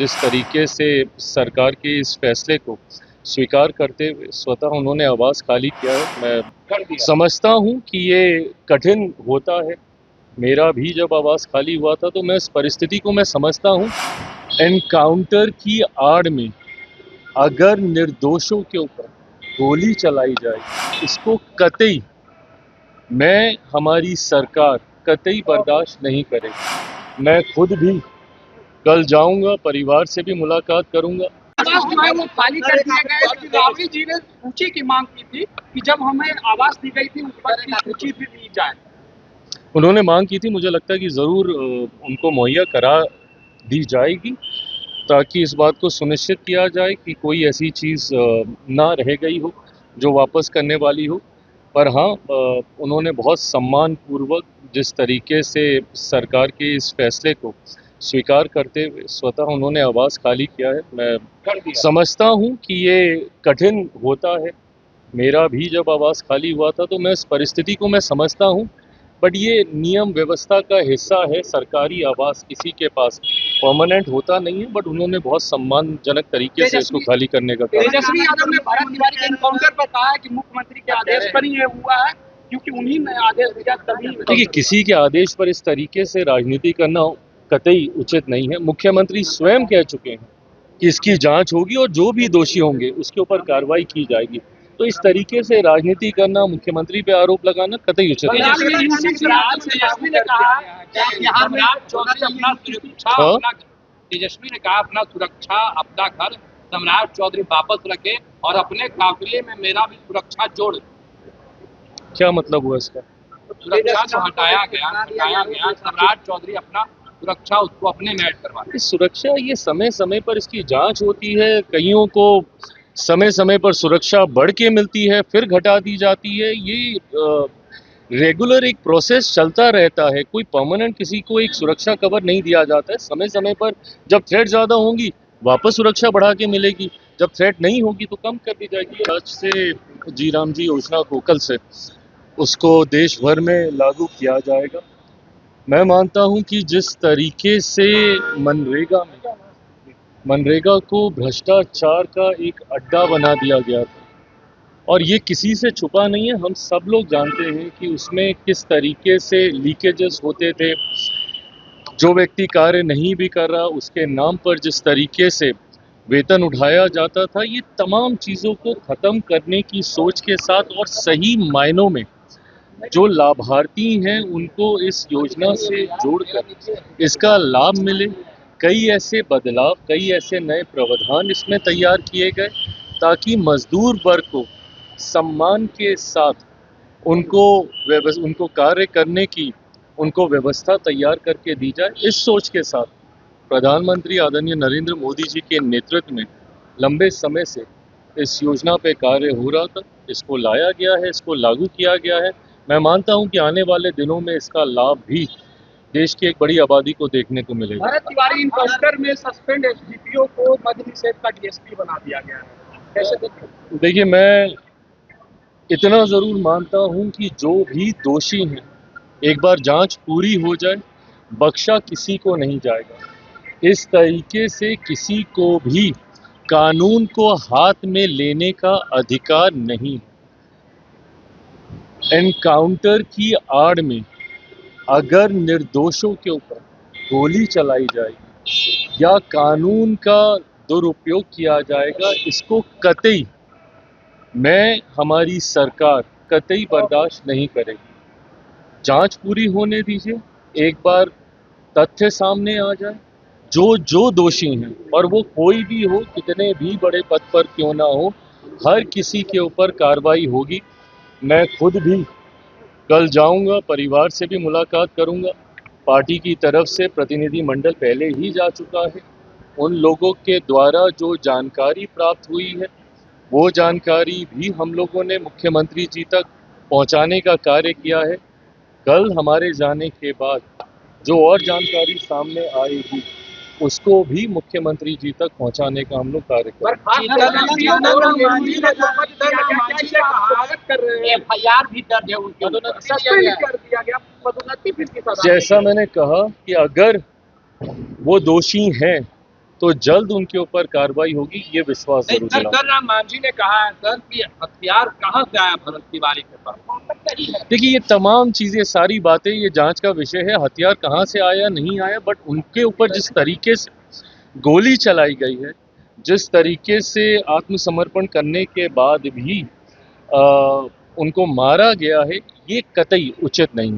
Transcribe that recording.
जिस तरीके से सरकार के इस फैसले को स्वीकार करते हुए स्वतः उन्होंने आवाज़ खाली किया है। मैं समझता हूं कि ये कठिन होता है। मेरा भी जब आवाज़ खाली हुआ था तो मैं इस परिस्थिति को मैं समझता हूं। एनकाउंटर की आड़ में अगर निर्दोषों के ऊपर गोली चलाई जाए, इसको कतई हमारी सरकार कतई बर्दाश्त नहीं करेगी। मैं खुद भी कल जाऊंगा, परिवार से भी मुलाकात करूंगा। आवास जो है वो खाली कर दिए गए, लेकिन राबड़ी जी ने सूची की मांग की थी कि जब हमें आवास दी गई थी उस पर की सूची भी दी जाए। उन्होंने मांग की थी, मुझे लगता है कि ज़रूर उनको मुहैया करा दी जाएगी, ताकि इस बात को सुनिश्चित किया जाए कि कोई ऐसी चीज़ ना रह गई हो जो वापस करने वाली हो। पर हाँ, उन्होंने बहुत सम्मानपूर्वक जिस तरीके से सरकार के इस फैसले को स्वीकार करते हुए स्वतः उन्होंने आवाज़ खाली किया है। मैं समझता हूँ कि ये कठिन होता है। मेरा भी जब आवाज़ खाली हुआ था तो मैं इस परिस्थिति को मैं समझता हूँ, बट ये नियम व्यवस्था का हिस्सा है। सरकारी आवास किसी के पास परमानेंट होता नहीं है, बट उन्होंने बहुत सम्मानजनक तरीके से इसको खाली करने का काम। तेजस्वी यादव ने भारत तिवारी के एनकाउंटर पर कहा है कि मुख्यमंत्री के आदेश पर ही ये हुआ है, क्योंकि उन्हीं ने आदेश दिया तभी। देखिए, किसी के आदेश पर इस तरीके से राजनीति करना कतई उचित नहीं है। मुख्यमंत्री स्वयं कह चुके हैं कि इसकी जांच होगी और जो भी दोषी होंगे उसके ऊपर कार्रवाई की जाएगी। तो इस तरीके से राजनीति करना, मुख्यमंत्री पे आरोप लगाना कतई उचित नहीं है। तेजस्वी ने कहा अपना सुरक्षा अपना घर सम्राट चौधरी वापस रखे और अपने काफिले में मेरा भी सुरक्षा जोड़। क्या मतलब हुआ इसका? सुरक्षा को हटाया गया, सम्राट चौधरी अपना सुरक्षा उसको अपने में ऐड करवा। सुरक्षा ये समय समय पर इसकी जांच होती है। कईयों को समय समय पर सुरक्षा बढ़ के मिलती है, फिर घटा दी जाती है। ये रेगुलर एक प्रोसेस चलता रहता है। कोई परमानेंट किसी को एक सुरक्षा कवर नहीं दिया जाता है। समय समय पर जब थ्रेट ज़्यादा होंगी वापस सुरक्षा बढ़ा के मिलेगी, जब थ्रेट नहीं होगी तो कम कर दी जाएगी। आज से जी राम जी योजना को कल से उसको देश भर में लागू किया जाएगा। मैं मानता हूं कि जिस तरीके से मनरेगा को भ्रष्टाचार का एक अड्डा बना दिया गया था, और ये किसी से छुपा नहीं है, हम सब लोग जानते हैं कि उसमें किस तरीके से लीकेजेस होते थे। जो व्यक्ति कार्य नहीं भी कर रहा उसके नाम पर जिस तरीके से वेतन उठाया जाता था, ये तमाम चीज़ों को ख़त्म करने की सोच के साथ और सही मायनों में जो लाभार्थी हैं उनको इस योजना से जोड़कर इसका लाभ मिले। कई ऐसे बदलाव, कई ऐसे नए प्रावधान इसमें तैयार किए गए ताकि मजदूर वर्ग को सम्मान के साथ उनको कार्य करने की उनको व्यवस्था तैयार करके दी जाए। इस सोच के साथ प्रधानमंत्री आदरणीय नरेंद्र मोदी जी के नेतृत्व में लंबे समय से इस योजना पे कार्य हो रहा था। इसको लाया गया है, इसको लागू किया गया है। मैं मानता हूं कि आने वाले दिनों में इसका लाभ भी देश की एक बड़ी आबादी को देखने को मिलेगा। भारत तिवारी इनकाउंटर में सस्पेंड एसडीपीओ को मध्य निषेध का डीएसपी बना दिया गया है, कैसे देखते हैं? देखिए, मैं इतना ज़रूर मानता हूं कि जो भी दोषी हैं, एक बार जांच पूरी हो जाए, बख्शा किसी को नहीं जाएगा। इस तरीके से किसी को भी कानून को हाथ में लेने का अधिकार नहीं। एनकाउंटर की आड़ में अगर निर्दोषों के ऊपर गोली चलाई जाएगी या कानून का दुरुपयोग किया जाएगा, इसको कतई हमारी सरकार कतई बर्दाश्त नहीं करेगी। जांच पूरी होने दीजिए, एक बार तथ्य सामने आ जाए। जो दोषी हैं, और वो कोई भी हो, कितने भी बड़े पद पर क्यों ना हो, हर किसी के ऊपर कार्रवाई होगी। मैं खुद भी कल जाऊंगा, परिवार से भी मुलाकात करूंगा। पार्टी की तरफ से प्रतिनिधि मंडल पहले ही जा चुका है। उन लोगों के द्वारा जो जानकारी प्राप्त हुई है वो जानकारी भी हम लोगों ने मुख्यमंत्री जी तक पहुंचाने का कार्य किया है। कल हमारे जाने के बाद जो और जानकारी सामने आएगी उसको भी मुख्यमंत्री जी तक पहुंचाने का हम लोग कार्य करेंगे। जैसा मैंने कहा कि अगर वो दोषी हैं तो जल्द उनके ऊपर कार्रवाई होगी, ये विश्वास नहीं जरूर सर, दिलाता हूं। कल राम मांझी ने कहा है सर कि हथियार कहाँ से आया भरत तिवारी के पास। देखिए, ये तमाम चीज़ें, सारी बातें ये जांच का विषय है। हथियार कहाँ से आया नहीं आया, बट उनके ऊपर जिस तरीके से गोली चलाई गई है, जिस तरीके से आत्मसमर्पण करने के बाद भी उनको मारा गया है, ये कतई उचित नहीं है।